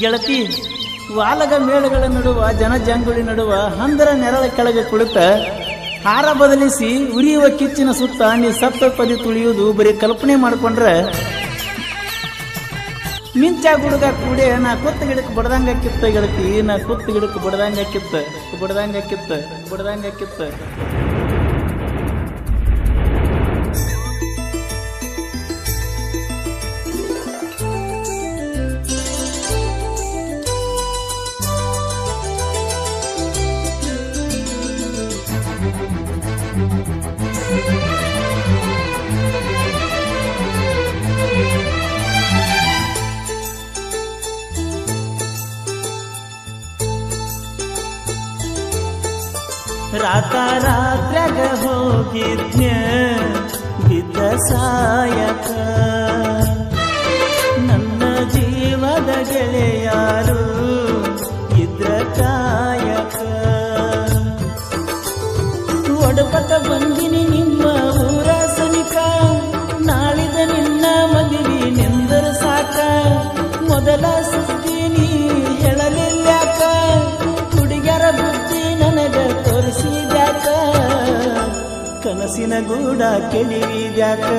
ಗೆಳತಿ, ವಾಲಗ ಮೇಳಗಳ ನಡುವ ಜನಜಂಗುಳಿ ನಡುವ ಹಂದರ ನೆರಳ ಕೆಳಗೆ ಕುಳಿತ ಹಾರ ಬದಲಿಸಿ ಉರಿಯುವ ಕಿಚ್ಚಿನ ಸುತ್ತ ನೀ ಸಪ್ತ ಪದಿ ತುಳಿಯುವುದು ಬರೀ ಕಲ್ಪನೆ ಮಾಡ್ಕೊಂಡ್ರೆ ಮಿಂಚ ಗುಡುಗ ಕೂಡೆ ನಾ ಕುತ್ತ ಗಿಡಕ್ಕೆ ಬಡ್ದಂಗ ಕಿತ್ತ ಗೆಳತಿ, ನಾ ಕುತ್ತ ಗಿಡಕ್ಕೆ ಬಡ್ದಂಗ ಕಿತ್ತ ಬಡ್ದಂಗ ಕಿತ್ತ ಬಡ್ದಂಗ ಕಿತ್ತ. ರಾತ್ರ್ಯಾಗ ಹೋಗಿದ್ನ್ಯ ಬಿದ್ದ ಸಾಯಕ, ನನ್ನ ಜೀವದ ಗೆಳೆಯಾರು ಇದ್ರ ಕಾಯಕ. ಒಡಪಟ ಬಂದಿನಿ ನಿಮ್ಮ ಊರ ಸನಿಕ, ನಾಳಿದ ನಿನ್ನ ಮದುವೆ ನೆಂದರ ಸಾಕ. ಮೊದಲ ಸುದ್ದಿ ನೀ ಹೇಳಲಿಲ್ಯಾಕ, ಹುಡುಗರ ಬುದ್ಧಿ ನನಗ ತೋರಿಸಿದ್ಯಾಕ, ಕನಸಿನ ಗೂಡ ಕೆಡಿವಿದ್ಯಾಕ.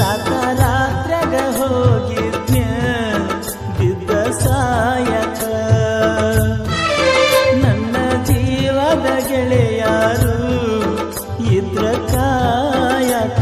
ರಾತ್ರ್ಯಾಗ ಹೋಗಿದ್ನ್ಯ ಬಿದ್ದ ಸಾಯಕ, ನನ್ನ ಜೀವದ ಗೆಳೆಯಾರು ಇದ್ರ ಕಾಯಕ.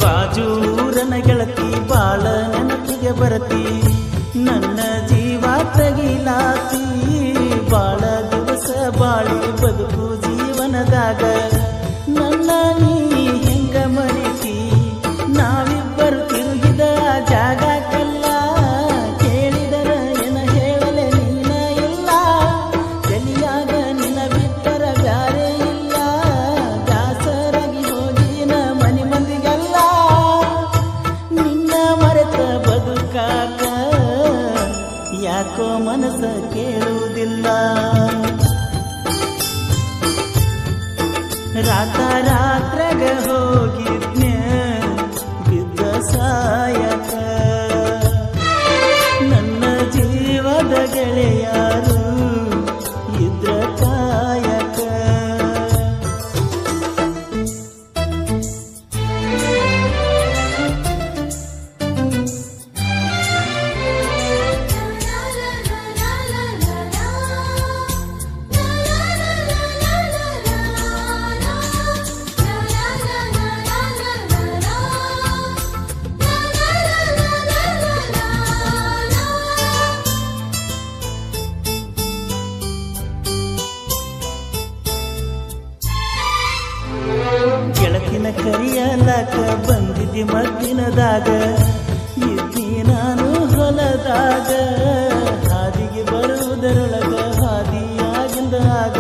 ಬಾಜೂರನ ಗೆಳತಿ ಬಾಳ ನೆನಪಿಗೆ ಬರತಿ, ನನ್ನ ಜೀವ ತಗಿಲಾತಿ. ಬಾಳ ದಿವಸ ಬಾಳಿ ಬದುಕು ಜೀವನದಾಗ ನನ್ನ ನೀ ಹೆಂಗ ಮರಿತಿ. ನಾವಿಬ್ಬರು ತಿರುಗಿದ ಜಾಗಕ್ಕೆಲ್ಲ ಕೇಳಿದರ ಏನ ಹೇಳಲೆ ನೀನ ಇಲ್ಲ. ತಲಿಯಾಗ ನಿನ ಬಿಟ್ಟರ ಬ್ಯಾರೆ ಇಲ್ಲ, ದಾಸರಾಗಿ ಹೋಗಿನ ಮನಿ ಮಂದಿಗೆಲ್ಲ. ನಿನ್ನ ಮರೆತ ಬದುಕಾಕ ಯಾಕೋ ಮನಸ್ಸ ಕೇಳುವುದಿಲ್ಲ. ರಾತ್ರ್ಯಾಗ ಹೋಗಿದ್ನ್ಯ ಬಿದ್ದ ಸಾಯಕ, ನನ್ನ ಜೀವದ ಗೆಳೆಯಾರು ಇದ್ರ ಕಾಯಕ. ಗೆಳತಿನ ಕರಿಯಲಾಕ ಬಂದಿದ್ದಿ ಮದ್ದಿನದಾಗ, ಇದ್ದಿ ನಾನು ಹೊಲದಾಗ. ಹಾದಿಗೆ ಬರುವುದರೊಳಗ ಹಾದಿಯಾಗಿಂದಾಗ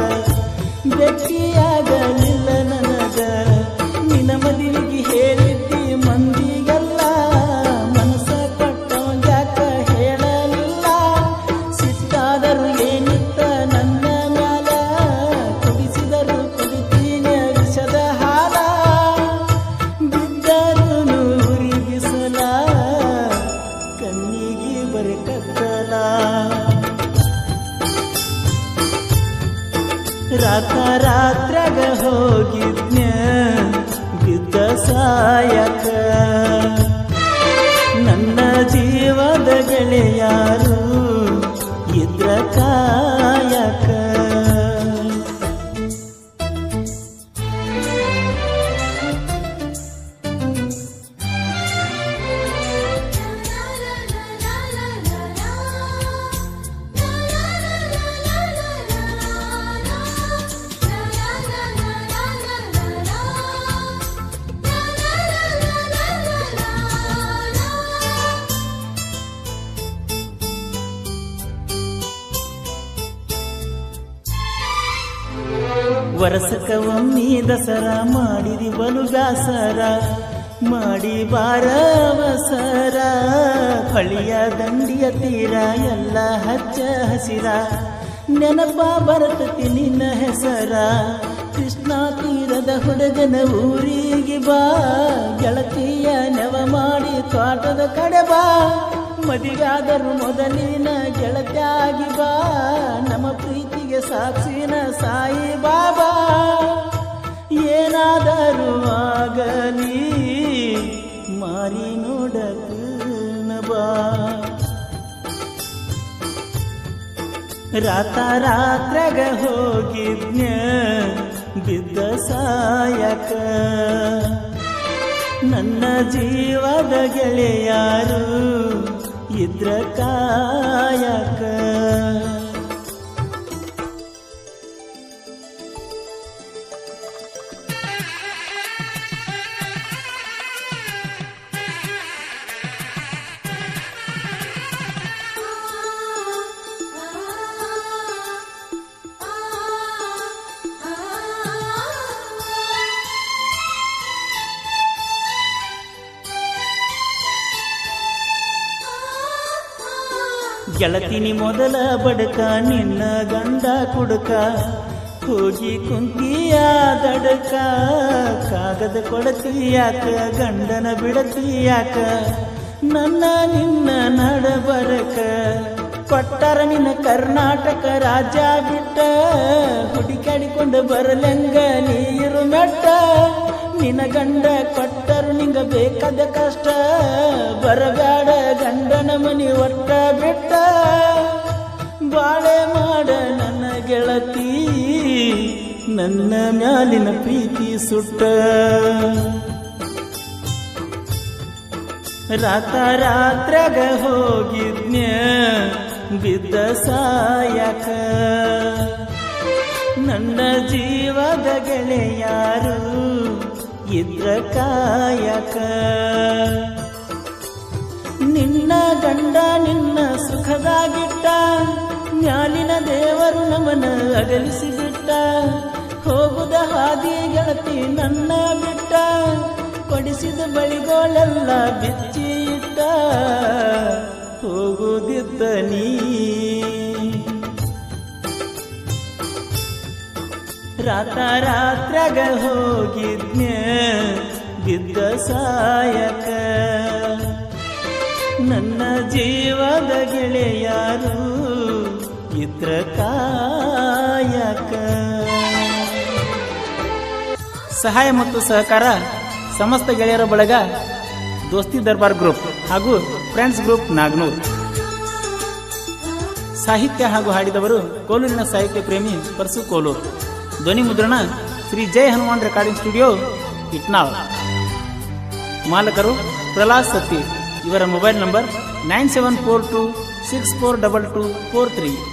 ಭೇಟಿಯಾಗಲಿಲ್ಲ ನನಗ. ನಿನ್ನ ಮದುವೆಗೆ ಹೇಳಿದ್ದಿ ಮಂದಿಗೆಲ್ಲ, ಮನಸ್ಸ ಕೊಟ್ಟೋಗ್ಯಾಕ ಹೇಳಲಿಲ್ಲ. ಸಿಟ್ಟಾದರೂ ಏನಿತ್ತ ನನ್ನ ಮ್ಯಾಲ, ಕುಡಿಸಿದರು ಕುಡಿತೀನಿ ವಿಷದ ಹಾಲ. ಬಿದ್ದರು ನೂರಿ ಬಿಸಲ, ಕಣ್ಣಿಗೆ ಬರಿ ಕತ್ತಲ. ರಾತ್ರ್ಯಾಗ ಹೋಗಿದ್ನ್ಯ ಬಿದ್ದ ಸಾಯಕ, ನನ್ನ ಜೀವದ ಗೆಳೆಯಾರು ಇದ್ರ ಕಾಯಕ. ವರ್ಷಕ್ಕ ಒಮ್ಮಿ ದಸರಾ ಮಾಡಿದಿ ಬಲು ಬ್ಯಾಸರ ಮಾಡಿ ಬಾರವಸರ ಹೊಳಿಯ ದಂಡಿಯ ತೀರ ಎಲ್ಲ ಹಚ್ಚ ಹಸಿರ ನೆನಪ ಬರ್ತತಿ ನಿನ್ನ ಹೆಸರ ಕೃಷ್ಣ ತೀರದ ಹುಡುಗನ ಊರಿಗೆ ಬಾ ಗೆಳತಿಯ ನೆವ ಮಾಡಿ ತೋಟದ ಕಡೆ ಬಾ ಮದಿಗಾದರೂ ಮೊದಲಿನ ಗೆಳತಿಯಾಗಿ ಬಾ ನಮ್ಮ ಪ್ರೀತಿಗೆ ಸಾಕ್ಷಿನ ಸಾಯಿ ಬಾಬಾ ಏನಾದರೂ ಆಗಲಿ ಮಾರಿ ನೋಡನ ಬಾ ರಾತ್ರಾಗ ಹೋಗಿದ್ನ ಬಿದ್ದ ಸಾಯಕ ನನ್ನ ಜೀವದ ಗೆಳೆಯಾರು ಇದ್ರ ಕಾಯಕ ಗೆಳತಿನಿ ಮೊದಲ ಬಡಕ ನಿನ್ನ ಗಂಡ ಕುಡುಕ ಹೋಗಿ ಕುಂತಿಯ ದಡಕ ಕಾಗದ ಕೊಡತಿಯಾಕ ಗಂಡನ ಬಿಡತಿಯಾಕ ನನ್ನ ನಿನ್ನ ನಡಬರಕ ಕೊಟ್ಟರ ನಿನ್ನ ಕರ್ನಾಟಕ ರಾಜ್ಯ ಬಿಟ್ಟ ಹುಡುಕಾಡಿಕೊಂಡು ಬರಲೆಂಗ ನೀರು ಮೆಟ್ಟ ನಿನ್ನ ಗಂಡ ಕೊಟ್ಟರು ನಿಂಗ ಬೇಕಾದ ಕಷ್ಟ ಬರಬೇಡ ಗಂಡನ ಮನಿ ಒಟ್ಟ ಬಿಟ್ಟ ಬಾಳೆ ಮಾಡ ನನ್ನ ಗೆಳತಿ ನನ್ನ ಮ್ಯಾಲಿನ ಪ್ರೀತಿ ಸುಟ್ಟ ರಾತ್ರಾಗ ಹೋಗಿದ್ನ ಬಿದ್ದ ಸಾಯಕ ನನ್ನ ಜೀವದ ಗೆಳೆಯಾರು ಇದ್ರ ಕಾಯಕ ನಿನ್ನ ಗಂಡ ನಿನ್ನ ಸುಖದಾಗಿಟ್ಟ ಮ್ಯಾಲಿನ ದೇವರು ನಮನ ಅಗಲಿಸಿ ಬಿಟ್ಟ ಹೋಗುದ ಹಾದಿ ಗೆಳತಿ ನನ್ನ ಬಿಟ್ಟ ಕೊಡಿಸಿದ ಬಳಿಗೋಳೆಲ್ಲ ಬಿಚ್ಚಿ ಇಟ್ಟ ಹೋಗುದಿದ್ದ ನೀ ರಾತ್ರಾಗ ಹೋಗಿದ್ನ ಬಿದ್ದ ಸಾಯಕ ನನ್ನ ಜೀವದ ಗೆಳೆಯಾರು ಇದ್ರ ಕಾಯಕ ಸಹಾಯ ಮತ್ತು ಸಹಕಾರ ಸಮಸ್ತ ಗೆಳೆಯರ ಬಳಗ ದೋಸ್ತಿ ದರ್ಬಾರ್ ಗ್ರೂಪ್ ಹಾಗೂ ಫ್ರೆಂಡ್ಸ್ ಗ್ರೂಪ್ ನಾಗನೂರ್ ಸಾಹಿತ್ಯ ಹಾಗೂ ಹಾಡಿದವರು ಕೋಲೂರಿನ ಸಾಹಿತ್ಯ ಪ್ರೇಮಿ ಪರಸು ಕೋಲೂರು ಧ್ವನಿ ಮುದ್ರಣ ಶ್ರೀ ಜೈ ಹನುಮಾನ್ ರೆಕಾರ್ಡಿಂಗ್ ಸ್ಟುಡಿಯೋ ಇಟ್ನಾಳ್ ಮಾಲಕರು ಪ್ರಹ್ಲಾದ್ ಸತ್ತಿ ಇವರ ಮೊಬೈಲ್ ನಂಬರ್ 9742642243